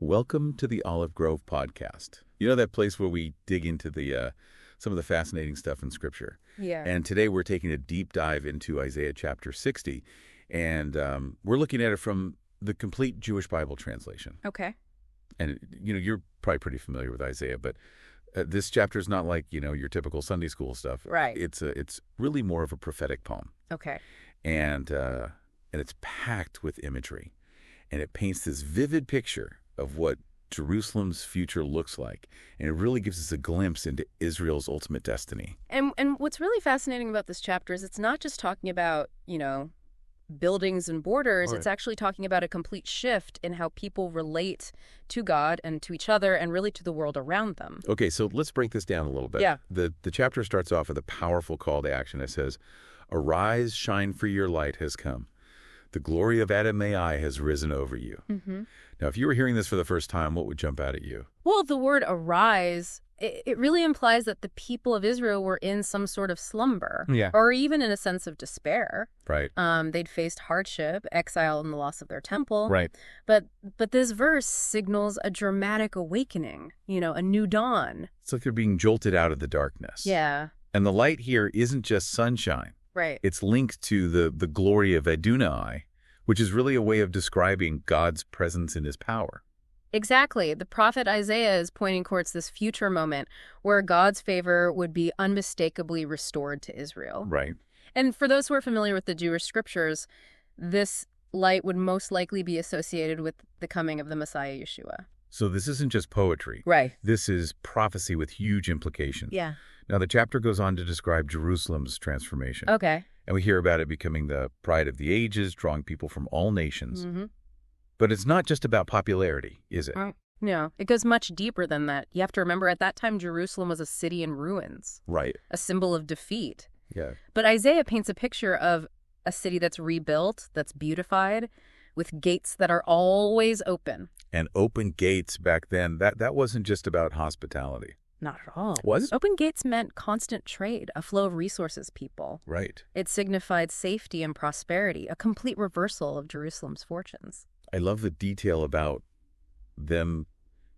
Welcome to the Olive Grove podcast. You know that place where we dig into the some of the fascinating stuff in Scripture. Yeah. And today we're taking a deep dive into Isaiah chapter 60, and we're looking at it from the complete Jewish Bible translation. Okay. And you're probably pretty familiar with Isaiah, but this chapter is not like your typical Sunday school stuff. Right. It's really more of a prophetic poem, Okay. and it's packed with imagery, and it paints this vivid picture of what Jerusalem's future looks like. And it really gives us a glimpse into Israel's ultimate destiny. And what's really fascinating about this chapter is it's not just talking about, buildings and borders. Right. It's actually talking about a complete shift in how people relate to God and to each other and really to the world around them. Okay, so let's break this down a little bit. Yeah. The chapter starts off with a powerful call to action. It says, "Arise, shine, for your light has come. The glory of Adonai has risen over you." Mm-hmm. Now, if you were hearing this for the first time, what would jump out at you? Well, the word arise, it really implies that the people of Israel were in some sort of slumber. Yeah. Or even in a sense of despair. Right. They'd faced hardship, exile, and the loss of their temple. Right. But this verse signals a dramatic awakening, a new dawn. It's like they're being jolted out of the darkness. Yeah, And the light here isn't just sunshine. right. It's linked to the glory of Adonai, which is really a way of describing God's presence and his power. Exactly. The prophet Isaiah is pointing towards this future moment where God's favor would be unmistakably restored to Israel. Right. And for those who are familiar with the Jewish scriptures, this light would most likely be associated with the coming of the Messiah Yeshua. So this isn't just poetry. Right. This is prophecy with huge implications. Yeah. Now, the chapter goes on to describe Jerusalem's transformation. Okay. And we hear about it becoming the pride of the ages, drawing people from all nations. Mm-hmm. But it's not just about popularity, is it? No, it goes much deeper than that. You have to remember, at that time, Jerusalem was a city in ruins, Right. a symbol of defeat. Yeah. But Isaiah paints a picture of a city that's rebuilt, that's beautified, with gates that are always open. And open gates back then, that wasn't just about hospitality. Not at all. Was it? Open gates meant constant trade, a flow of resources, people. Right. It signified safety and prosperity, a complete reversal of Jerusalem's fortunes. I love the detail about them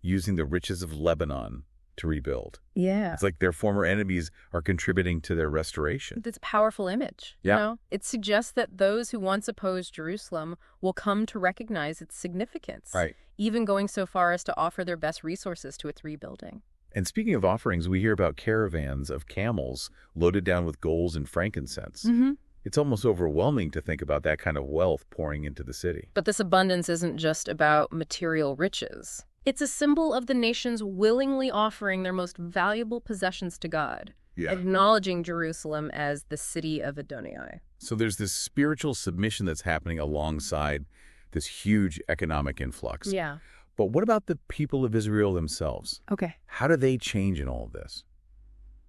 using the riches of Lebanon to rebuild. Yeah. It's like their former enemies are contributing to their restoration. It's a powerful image. Yeah. It suggests that those who once opposed Jerusalem will come to recognize its significance. Right. Even going so far as to offer their best resources to its rebuilding. And speaking of offerings, we hear about caravans of camels loaded down with gold and frankincense. Mm-hmm. It's almost overwhelming to think about that kind of wealth pouring into the city. But this abundance isn't just about material riches. It's a symbol of the nations willingly offering their most valuable possessions to God, acknowledging Jerusalem as the city of Adonai. So there's this spiritual submission that's happening alongside this huge economic influx. Yeah. But what about the people of Israel themselves? Okay. How do they change in all of this?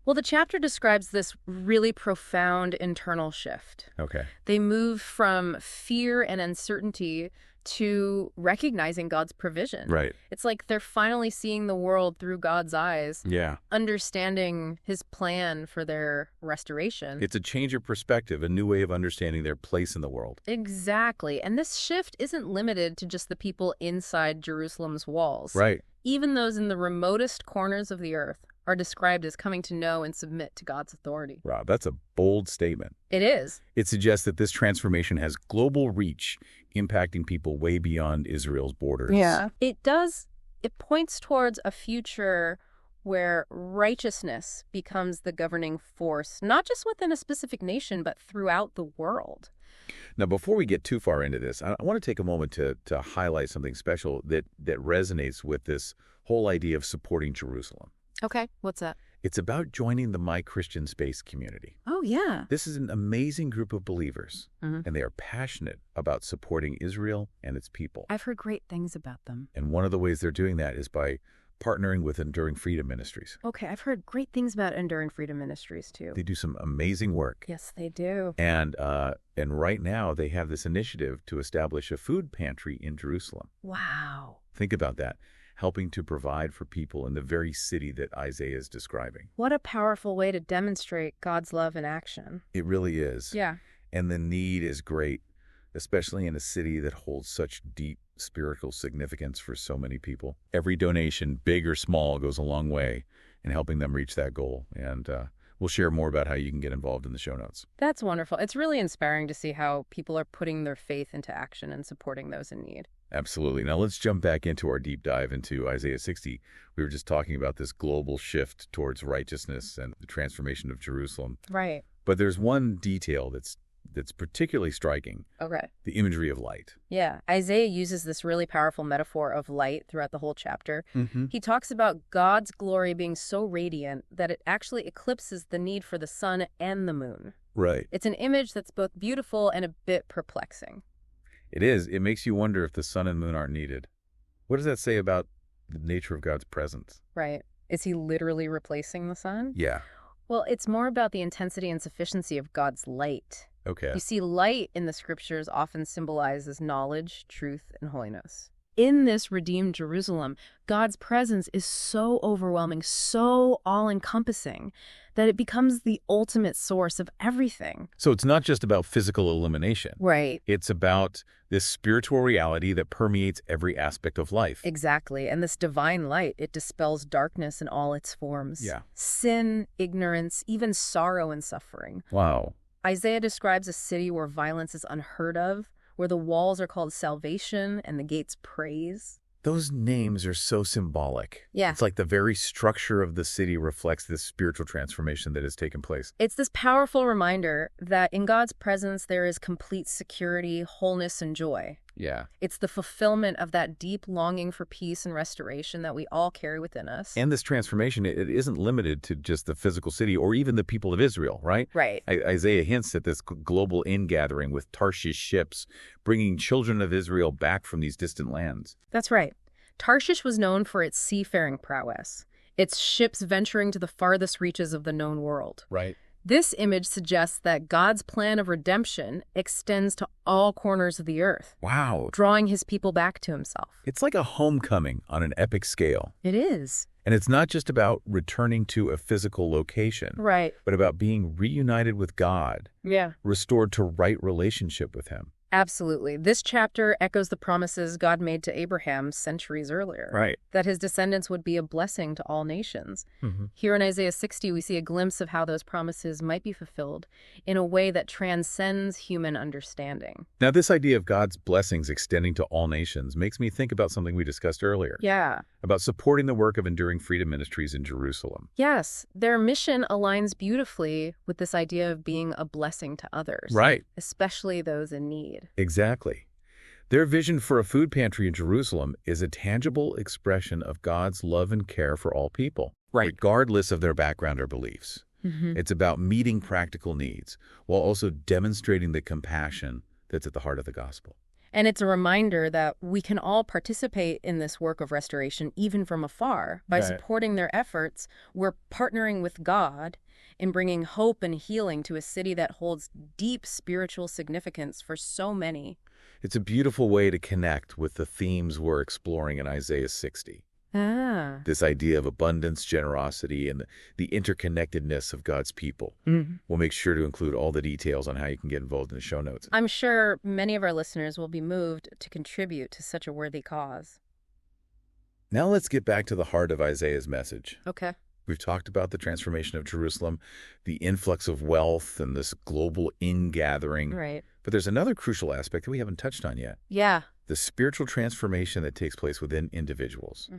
Well, the chapter describes this really profound internal shift. Okay. They move from fear and uncertainty to recognizing God's provision. Right. It's like they're finally seeing the world through God's eyes, Yeah. understanding his plan for their restoration. It's a change of perspective, a new way of understanding their place in the world. Exactly. And this shift isn't limited to just the people inside Jerusalem's walls. Right. Even those in the remotest corners of the earth are described as coming to know and submit to God's authority. Wow, that's a bold statement. It is. It suggests that this transformation has global reach, impacting people way beyond Israel's borders. It does. It points towards a future where righteousness becomes the governing force, not just within a specific nation, but throughout the world. Now, before we get too far into this, I want to take a moment to highlight something special that resonates with this whole idea of supporting Jerusalem. Okay, what's that? It's about joining the My Christian Space community. Oh, yeah. This is an amazing group of believers, Mhm. and they are passionate about supporting Israel and its people. I've heard great things about them. And one of the ways they're doing that is by partnering with Enduring Freedom Ministries. Okay, I've heard great things about Enduring Freedom Ministries, too. They do some amazing work. Yes, they do. And right now they have this initiative to establish a food pantry in Jerusalem. Wow. Think about that, helping to provide for people in the very city that Isaiah is describing. What a powerful way to demonstrate God's love in action. It really is. Yeah. And the need is great. especially in a city that holds such deep spiritual significance for so many people. Every donation, big or small, goes a long way in helping them reach that goal. And we'll share more about how you can get involved in the show notes. That's wonderful. It's really inspiring to see how people are putting their faith into action and supporting those in need. Absolutely. Now let's jump back into our deep dive into Isaiah 60. We were just talking about this global shift towards righteousness and the transformation of Jerusalem. Right. But there's one detail that's particularly striking. Okay. The imagery of light. Yeah. Isaiah uses this really powerful metaphor of light throughout the whole chapter. He talks about God's glory being so radiant that it actually eclipses the need for the sun and the moon. Right. It's an image that's both beautiful and a bit perplexing. It is. It makes you wonder if the sun and moon aren't needed. What does that say about the nature of God's presence? Right. Is he literally replacing the sun? Yeah. Well, it's more about the intensity and sufficiency of God's light. Okay. You see, light in the scriptures often symbolizes knowledge, truth, and holiness. In this redeemed Jerusalem, God's presence is so overwhelming, so all-encompassing, that it becomes the ultimate source of everything. So it's not just about physical illumination. Right. It's about this spiritual reality that permeates every aspect of life. Exactly. And this divine light, it dispels darkness in all its forms. Yeah. Sin, ignorance, even sorrow and suffering. Wow. Isaiah describes a city where violence is unheard of, where the walls are called salvation and the gates praise. Those names are so symbolic. Yeah. It's like the very structure of the city reflects this spiritual transformation that has taken place. It's this powerful reminder that in God's presence there is complete security, wholeness, and joy. Yeah. It's the fulfillment of that deep longing for peace and restoration that we all carry within us. And this transformation, it isn't limited to just the physical city or even the people of Israel, right? Right. Isaiah hints at this global ingathering with Tarshish ships, bringing children of Israel back from these distant lands. That's right. Tarshish was known for its seafaring prowess, its ships venturing to the farthest reaches of the known world. Right. This image suggests that God's plan of redemption extends to all corners of the earth. Wow. Drawing his people back to himself. It's like a homecoming on an epic scale. It is. And it's not just about returning to a physical location, Right. but about being reunited with God, Yeah. restored to right relationship with him. Absolutely. This chapter echoes the promises God made to Abraham centuries earlier. Right. That his descendants would be a blessing to all nations. Here in Isaiah 60, we see a glimpse of how those promises might be fulfilled in a way that transcends human understanding. Now, this idea of God's blessings extending to all nations makes me think about something we discussed earlier, Yeah. about supporting the work of Enduring Freedom Ministries in Jerusalem. Yes, their mission aligns beautifully with this idea of being a blessing to others. Right. Especially those in need. Exactly. Their vision for a food pantry in Jerusalem is a tangible expression of God's love and care for all people, regardless of their background or beliefs. It's about meeting practical needs while also demonstrating the compassion that's at the heart of the gospel. And it's a reminder that we can all participate in this work of restoration even from afar. By supporting their efforts, we're partnering with God in bringing hope and healing to a city that holds deep spiritual significance for so many. It's a beautiful way to connect with the themes we're exploring in Isaiah 60. This idea of abundance, generosity, and the interconnectedness of God's people. We'll make sure to include all the details on how you can get involved in the show notes. I'm sure many of our listeners will be moved to contribute to such a worthy cause. Now let's get back to the heart of Isaiah's message. Okay. We've talked about the transformation of Jerusalem, the influx of wealth, and this global ingathering. Right. But there's another crucial aspect that we haven't touched on yet. Yeah. The spiritual transformation that takes place within individuals.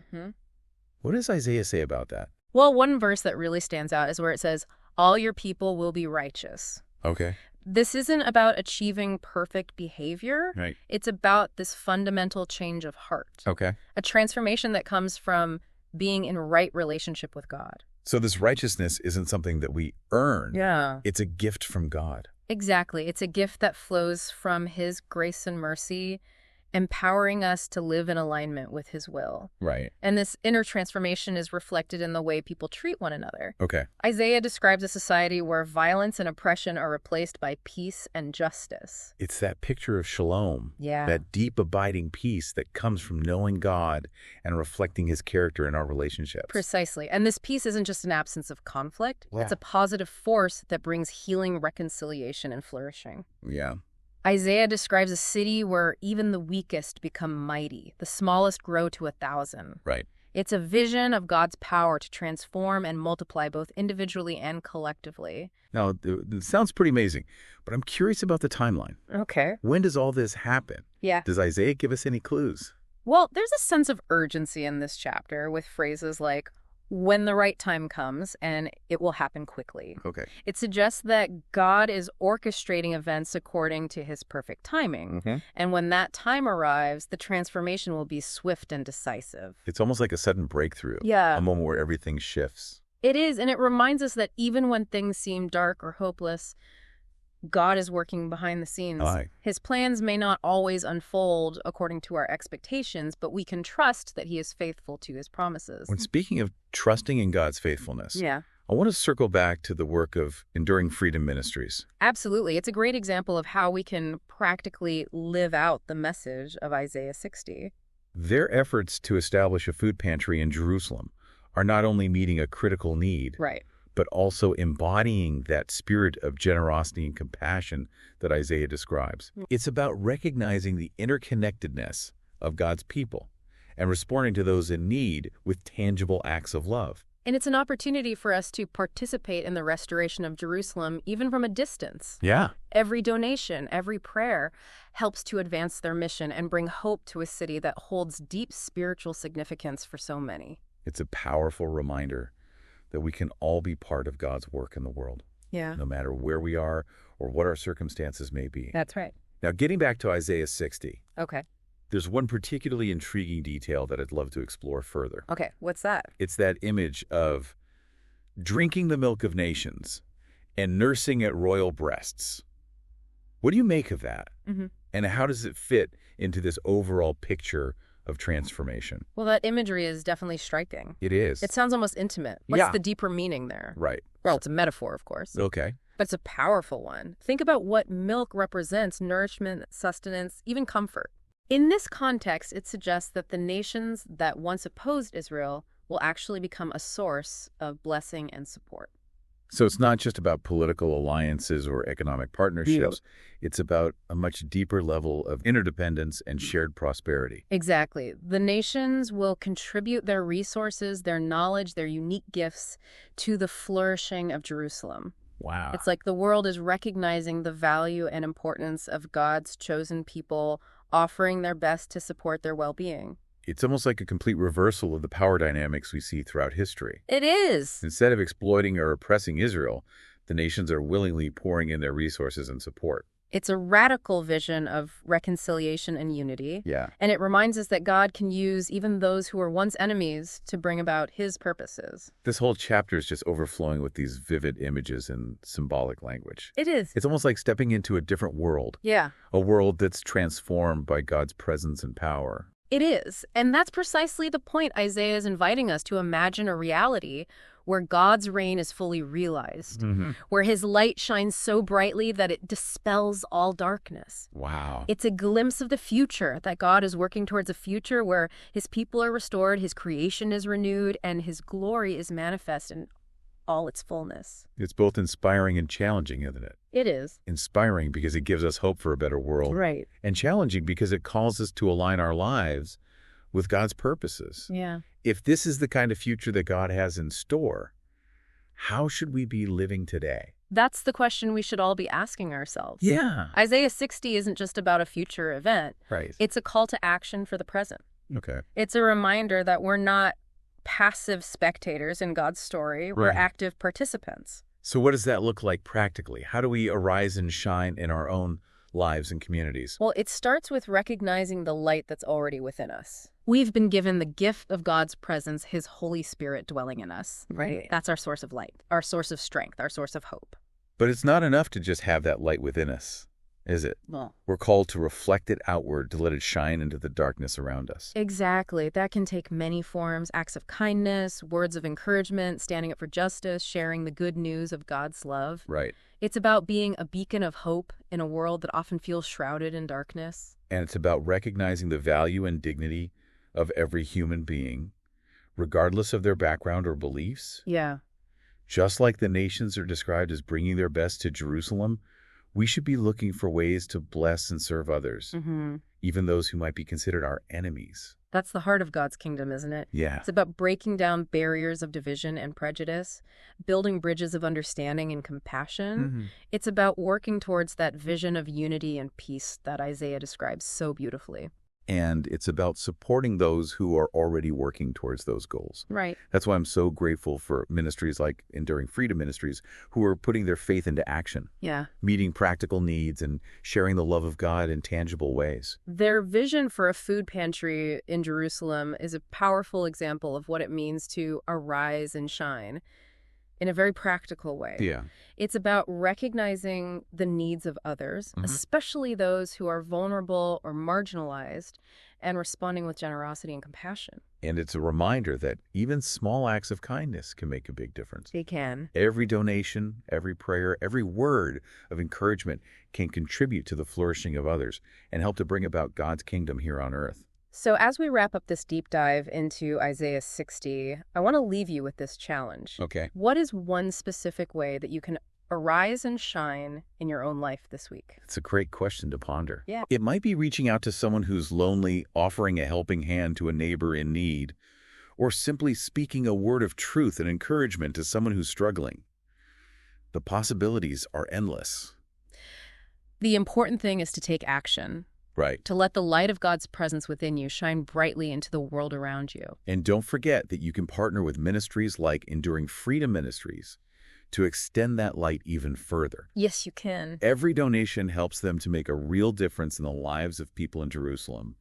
What does Isaiah say about that? Well, one verse that really stands out is where it says, "All your people will be righteous." Okay. This isn't about achieving perfect behavior. Right. It's about this fundamental change of heart. Okay. A transformation that comes from being in right relationship with God. So this righteousness isn't something that we earn. Yeah. It's a gift from God. Exactly. It's a gift that flows from his grace and mercy, empowering us to live in alignment with his will. Right. And this inner transformation is reflected in the way people treat one another. Okay. Isaiah describes a society where violence and oppression are replaced by peace and justice. It's that picture of shalom. Yeah. That deep abiding peace that comes from knowing God and reflecting his character in our relationships. Precisely. And this peace isn't just an absence of conflict. Yeah. It's a positive force that brings healing, reconciliation, and flourishing. Yeah. Isaiah describes a city where even the weakest become mighty, the smallest grow to 1,000. Right. It's a vision of God's power to transform and multiply both individually and collectively. Now, it sounds pretty amazing, but I'm curious about the timeline. Okay. When does all this happen? Yeah. Does Isaiah give us any clues? Well, there's a sense of urgency in this chapter with phrases like, when the right time comes, and it will happen quickly. Okay. It suggests that God is orchestrating events according to his perfect timing. Mm-hmm. And when that time arrives, the transformation will be swift and decisive. It's almost like a sudden breakthrough. Yeah. A moment where everything shifts. It is, and it reminds us that even when things seem dark or hopeless, God is working behind the scenes. Aye. His plans may not always unfold according to our expectations, but we can trust that he is faithful to his promises. When speaking of trusting in God's faithfulness, Yeah, I want to circle back to the work of Enduring Freedom Ministries. absolutely. It's a great example of how we can practically live out the message of Isaiah 60. Their efforts to establish a food pantry in Jerusalem are not only meeting a critical need, Right. but also embodying that spirit of generosity and compassion that Isaiah describes. It's about recognizing the interconnectedness of God's people and responding to those in need with tangible acts of love. And it's an opportunity for us to participate in the restoration of Jerusalem, even from a distance. Yeah. Every donation, every prayer helps to advance their mission and bring hope to a city that holds deep spiritual significance for so many. It's a powerful reminder that we can all be part of God's work in the world, Yeah, no matter where we are or what our circumstances may be. that's right. Now, getting back to Isaiah 60, Okay. there's one particularly intriguing detail that I'd love to explore further. Okay, what's that? It's that image of drinking the milk of nations and nursing at royal breasts. What do you make of that? Mm-hmm. And how does it fit into this overall picture of transformation? Well, that imagery is definitely striking. It is. It sounds almost intimate. What's Yeah. the deeper meaning there? Right. Well, it's a metaphor, of course, Okay. but it's a powerful one. Think about what milk represents: nourishment, sustenance, even comfort. In this context, it suggests that the nations that once opposed Israel will actually become a source of blessing and support. So it's not just about political alliances or economic partnerships. It's about a much deeper level of interdependence and shared prosperity. Exactly. The nations will contribute their resources, their knowledge, their unique gifts to the flourishing of Jerusalem. Wow. It's like the world is recognizing the value and importance of God's chosen people, offering their best to support their well-being. It's almost like a complete reversal of the power dynamics we see throughout history. It is. Instead of exploiting or oppressing Israel, the nations are willingly pouring in their resources and support. It's a radical vision of reconciliation and unity. Yeah. And it reminds us that God can use even those who were once enemies to bring about his purposes. This whole chapter is just overflowing with these vivid images and symbolic language. It is. It's almost like stepping into a different world, Yeah. a world that's transformed by God's presence and power. It is. And that's precisely the point Isaiah is inviting us to imagine a reality where God's reign is fully realized, where his light shines so brightly that it dispels all darkness. Wow. It's a glimpse of the future, that God is working towards a future where his people are restored, his creation is renewed, and his glory is manifest in all its fullness. It's both inspiring and challenging, isn't it? It is. Inspiring because it gives us hope for a better world. Right. And challenging because it calls us to align our lives with God's purposes. Yeah. If this is the kind of future that God has in store, how should we be living today? That's the question we should all be asking ourselves. Yeah. Isaiah 60 isn't just about a future event. Right. It's a call to action for the present. Okay. It's a reminder that we're not passive spectators in God's story. We're Right. active participants. So what does that look like practically? How do we arise and shine in our own lives and communities? Well, it starts with recognizing the light that's already within us. We've been given the gift of God's presence, his Holy Spirit dwelling in us. Right. That's our source of light, our source of strength, our source of hope. But it's not enough to just have that light within us, is it? Well, We're called to reflect it outward, to let it shine into the darkness around us. exactly. That can take many forms: acts of kindness, words of encouragement, standing up for justice, sharing the good news of God's love. Right. It's about being a beacon of hope in a world that often feels shrouded in darkness. And it's about recognizing the value and dignity of every human being, regardless of their background or beliefs. Yeah. Just like the nations are described as bringing their best to Jerusalem, We should be looking for ways to bless and serve others, even those who might be considered our enemies. That's the heart of God's kingdom, isn't it? Yeah. It's about breaking down barriers of division and prejudice, building bridges of understanding and compassion. It's about working towards that vision of unity and peace that Isaiah describes so beautifully. And it's about supporting those who are already working towards those goals. Right. That's why I'm so grateful for ministries like Enduring Freedom Ministries, who are putting their faith into action, Yeah. meeting practical needs and sharing the love of God in tangible ways. Their vision for a food pantry in Jerusalem is a powerful example of what it means to arise and shine in a very practical way. Yeah. It's about recognizing the needs of others, especially those who are vulnerable or marginalized, and responding with generosity and compassion. And it's a reminder that even small acts of kindness can make a big difference. They can. Every donation, every prayer, every word of encouragement can contribute to the flourishing of others and help to bring about God's kingdom here on earth. So as we wrap up this deep dive into Isaiah 60, I want to leave you with this challenge. Okay. What is one specific way that you can arise and shine in your own life this week? It's a great question to ponder. Yeah. It might be reaching out to someone who's lonely, offering a helping hand to a neighbor in need, or simply speaking a word of truth and encouragement to someone who's struggling. The possibilities are endless. The important thing is to take action. Right. To let the light of God's presence within you shine brightly into the world around you. And don't forget that you can partner with ministries like Enduring Freedom Ministries to extend that light even further. Yes, you can. Every donation helps them to make a real difference in the lives of people in Jerusalem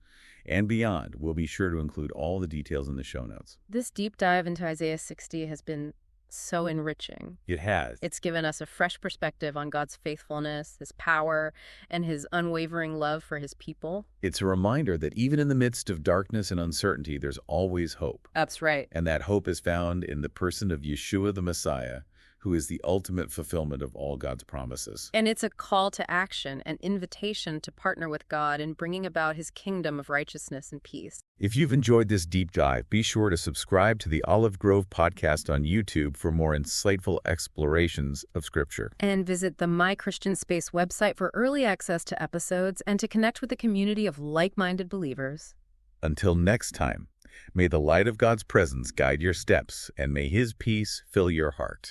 and beyond. We'll be sure to include all the details in the show notes. This deep dive into Isaiah 60 has been so enriching. It has. It's given us a fresh perspective on God's faithfulness, his power, and his unwavering love for his people. It's a reminder that even in the midst of darkness and uncertainty, there's always hope. That's right. And that hope is found in the person of Yeshua the Messiah, who is the ultimate fulfillment of all God's promises. And it's a call to action, an invitation to partner with God in bringing about his kingdom of righteousness and peace. If you've enjoyed this deep dive, be sure to subscribe to the Olive Grove podcast on YouTube for more insightful explorations of Scripture. And visit the My Christian Space website for early access to episodes and to connect with a community of like-minded believers. Until next time, may the light of God's presence guide your steps, and may his peace fill your heart.